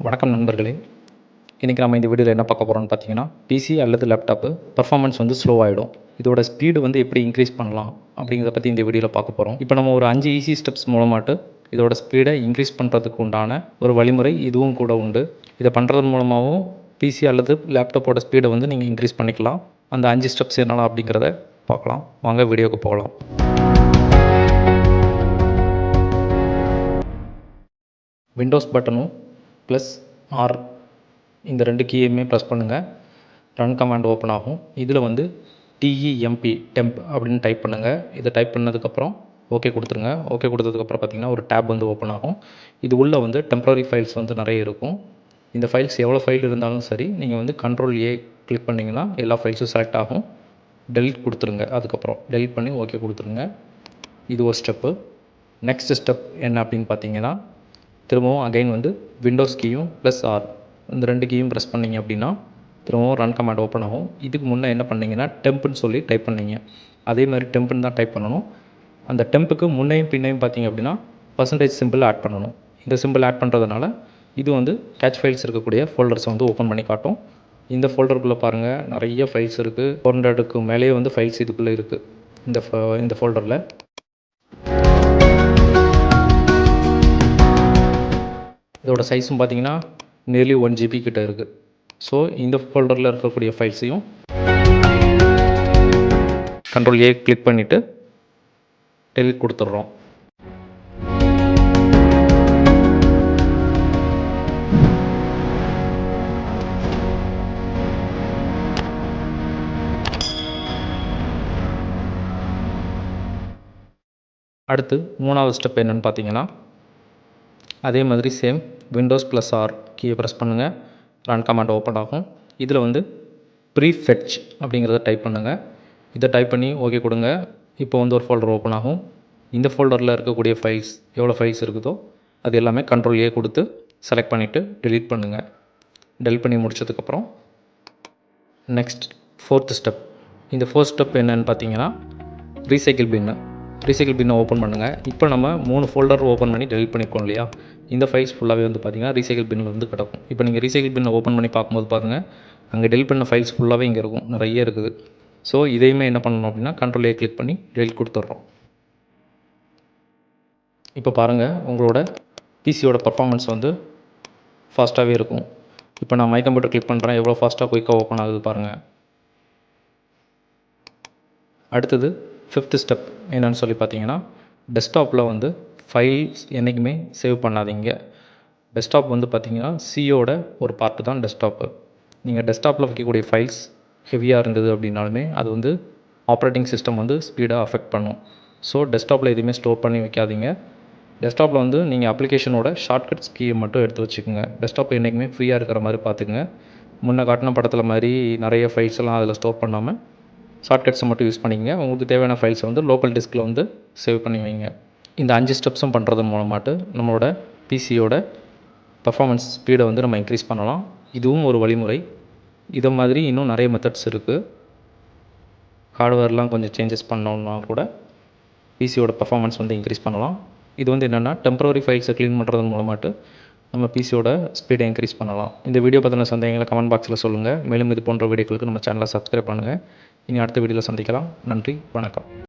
வணக்கம் நண்பர்களே. இன்றைக்கி நம்ம இந்த வீடியோவில் என்ன பார்க்க போகிறோம்னு பார்த்தீங்கன்னா, பிசி அல்லது லேப்டாப்பு பர்ஃபார்மன்ஸ் வந்து ஸ்லோ ஆகிடும். இதோட ஸ்பீடு வந்து எப்படி இன்க்ரீஸ் பண்ணலாம் அப்படிங்கிறத பற்றி இந்த வீடியோவில் பார்க்க போகிறோம். இப்போ நம்ம ஒரு 5 ஈஸி ஸ்டெப்ஸ் மூலமாட்டு இதோட ஸ்பீடை இன்க்ரீஸ் பண்ணுறதுக்கு உண்டான ஒரு வழிமுறை இதுவும் கூட உண்டு. இதை பண்ணுறது மூலமாகவும் பிசி அல்லது லேப்டாப்போட ஸ்பீடை வந்து நீங்கள் இன்க்ரீஸ் பண்ணிக்கலாம். அந்த 5 ஸ்டெப்ஸ் என்னெல்லாம் அப்படிங்கிறத பார்க்கலாம். வாங்க வீடியோவுக்கு போகலாம். விண்டோஸ் பட்டனும் ப்ளஸ் ஆர் இந்த 2 கீயுமே ப்ரெஸ் பண்ணுங்கள். ரன் கமாண்ட் ஓப்பன் ஆகும். இதில் வந்து டெம்ப் அப்படின்னு டைப் பண்ணுங்கள். இதை டைப் பண்ணதுக்கப்புறம் ஓகே கொடுத்துருங்க. ஓகே கொடுத்ததுக்கப்புறம் பார்த்தீங்கன்னா ஒரு டேப் வந்து ஓப்பன் ஆகும். இது உள்ளே வந்து டெம்பரரி ஃபைல்ஸ் வந்து நிறைய இருக்கும். இந்த ஃபைல்ஸ் எவ்வளோ ஃபைல் இருந்தாலும் சரி, நீங்கள் வந்து Ctrl+A கிளிக் பண்ணிங்கன்னா எல்லா ஃபைல்ஸும் செலக்ட் ஆகும். டெலிட் கொடுத்துருங்க. அதுக்கப்புறம் டெலிட் பண்ணி ஓகே கொடுத்துருங்க. இது ஒரு ஸ்டெப்பு. நெக்ஸ்ட் ஸ்டெப் என்ன அப்படின்னு பார்த்தீங்கன்னா, திரும்பவும் அகைன் வந்து விண்டோஸ் கீயும் ப்ளஸ் ஆர் இந்த 2 கீயும் ப்ரெஸ் பண்ணிங்க அப்படின்னா திரும்பவும் ரன் கமாண்ட் ஓப்பன் ஆகும். இதுக்கு முன்னே என்ன பண்ணிங்கன்னா டெம்ப்னு சொல்லி டைப் பண்ணிங்க. அதே மாதிரி டெம்ப்னு தான் டைப் பண்ணணும். அந்த டெம்ப்புக்கு முன்னையும் பின்னையும் பார்த்தீங்க அப்படின்னா பர்சன்டேஜ் சிம்பிள் ஆட் பண்ணணும். இந்த சிம்பிள் ஆட் பண்ணுறதுனால இது வந்து கேட்ச் ஃபைல்ஸ் இருக்கக்கூடிய ஃபோல்டர்ஸ் வந்து ஓப்பன் பண்ணி காட்டும். இந்த ஃபோல்டருக்குள்ளே பாருங்கள், நிறைய ஃபைல்ஸ் இருக்குது. 400க்கு மேலேயே வந்து ஃபைல்ஸ் இதுக்குள்ளே இருக்குது. இந்த ஃபோல்டரில் இதோட சைஸும் பார்த்தீங்கன்னா நியர்லி 1 GB கிட்ட இருக்குது. ஸோ இந்த ஃபோல்டரில் இருக்கக்கூடிய ஃபைல்ஸையும் Ctrl+A கிளிக் பண்ணிவிட்டு டெலிட் கொடுத்துட்றோம். அடுத்து 3வது ஸ்டெப் என்னென்னு பார்த்தீங்கன்னா, அதே மாதிரி சேம் விண்டோஸ் ப்ளஸ் ஆர் கீயை ப்ரெஸ் பண்ணுங்கள். ரன் கமாண்ட் ஓப்பன் ஆகும். இதில் வந்து ப்ரீஃபெட்ச் அப்படிங்கிறத டைப் பண்ணுங்கள். இதை டைப் பண்ணி ஓகே கொடுங்க. இப்போ வந்து ஒரு ஃபோல்டர் ஓப்பன் ஆகும். இந்த ஃபோல்டரில் இருக்கக்கூடிய ஃபைல்ஸ் எவ்வளோ ஃபைல்ஸ் இருக்குதோ அது எல்லாமே Ctrl+A கொடுத்து செலக்ட் பண்ணிவிட்டு டெலிட் பண்ணுங்கள். டெலிட் பண்ணி முடிச்சதுக்கப்புறம் நெக்ஸ்ட் 4th ஸ்டெப். இந்த 4th ஸ்டெப் என்னென்னு பார்த்தீங்கன்னா, ரீசைக்கிள் பின்னை ஓப்பன் பண்ணுங்கள். இப்போ நம்ம 3 ஃபோல்டர் ஓப்பன் பண்ணி டெலிட் பண்ணியிருக்கோம் இல்லையா, இந்த ஃபைல்ஸ் ஃபுல்லாகவே வந்து பார்த்திங்கன்னா ரீசைக்கிள் பின்னில் வந்து கிடக்கும். இப்போ நீங்கள் ரீசைக்கிள் பின்னை ஓப்பன் பண்ணி பார்க்கும்போது பாருங்கள், அங்கே டெலிட் பண்ண ஃபைல்ஸ் ஃபுல்லாகவே இங்கே இருக்கும், நிறைய இருக்குது. ஸோ இதையுமே என்ன பண்ணணும் அப்படின்னா Ctrl+A கிளிக் பண்ணி டெலிட் கொடுத்துட்றோம். இப்போ பாருங்கள், உங்களோட பிசியோட பர்ஃபார்மன்ஸ் வந்து ஃபாஸ்ட்டாகவே இருக்கும். இப்போ நான் மை கம்ப்யூட்டர் கிளிக் பண்ணுறேன், எவ்வளோ ஃபாஸ்ட்டாக குயிக்காக ஓப்பன் ஆகுது பாருங்கள். அடுத்தது 5th ஸ்டெப் என்னென்னு சொல்லி பார்த்தீங்கன்னா, டெஸ்க்டாப்பில் வந்து ஃபைல்ஸ் என்றைக்குமே சேவ் பண்ணாதீங்க. டெஸ்க்டாப் வந்து பார்த்திங்கன்னா சியோட ஒரு பார்ட்டு தான் டெஸ்க்டாப்பு. நீங்கள் டெஸ்க்டாப்பில் வைக்கக்கூடிய ஃபைல்ஸ் ஹெவியாக இருந்தது அப்படின்னாலுமே அது வந்து ஆப்ரேட்டிங் சிஸ்டம் வந்து ஸ்பீடாக அஃபெக்ட் பண்ணும். ஸோ டெஸ்க்டாப்பில் எதுவுமே ஸ்டோர் பண்ணி வைக்காதீங்க. டெஸ்க்டாப்பில் வந்து நீங்கள் அப்ளிகேஷனோட ஷார்ட்கட்ஸ் கீயை மட்டும் எடுத்து வச்சுக்கோங்க. டெஸ்க்டாப் என்றைக்குமே ஃப்ரீயாக இருக்கிற மாதிரி பார்த்துக்குங்க. முன்ன காட்டின படத்தில் மாதிரி நிறைய ஃபைல்ஸ் எல்லாம் அதில் ஸ்டோர் பண்ணாமல் ஷார்ட்கட்ஸை மட்டும் யூஸ் பண்ணிக்கங்க. உங்களுக்கு தேவையான ஃபைல்ஸை வந்து லோக்கல் டிஸ்கில் வந்து சேவ் பண்ணி வைங்க. இந்த 5 ஸ்டெப்ஸும் பண்ணுறது மூலமாட்டு நம்மளோட பிசியோட பர்ஃபார்மன்ஸ் ஸ்பீடை வந்து நம்ம இன்க்ரீஸ் பண்ணலாம். இதுவும் ஒரு வழிமுறை. இதை மாதிரி இன்னும் நிறைய மெத்தட்ஸ் இருக்குது. ஹார்ட்வேர்லாம் கொஞ்சம் சேஞ்சஸ் பண்ணோம்னா கூட பிசியோட பர்ஃபார்மன்ஸ் வந்து இன்க்ரீஸ் பண்ணலாம். இது வந்து என்னென்னா டெம்பரரி ஃபைல்ஸை க்ளீன் பண்ணுறது மூலமாட்டு நம்ம பிசியோட ஸ்பீடை இன்க்ரீஸ் பண்ணலாம். இந்த வீடியோ பற்றின சந்தேகங்களை கமெண்ட் பாக்ஸில் சொல்லுங்கள். மேலும் இது போன்ற வீடியோக்களுக்கு நம்ம சேனலை சப்ஸ்கிரைப் பண்ணுங்கள். இனி அடுத்த வீடியோவில் சந்திக்கலாம். நன்றி, வணக்கம்.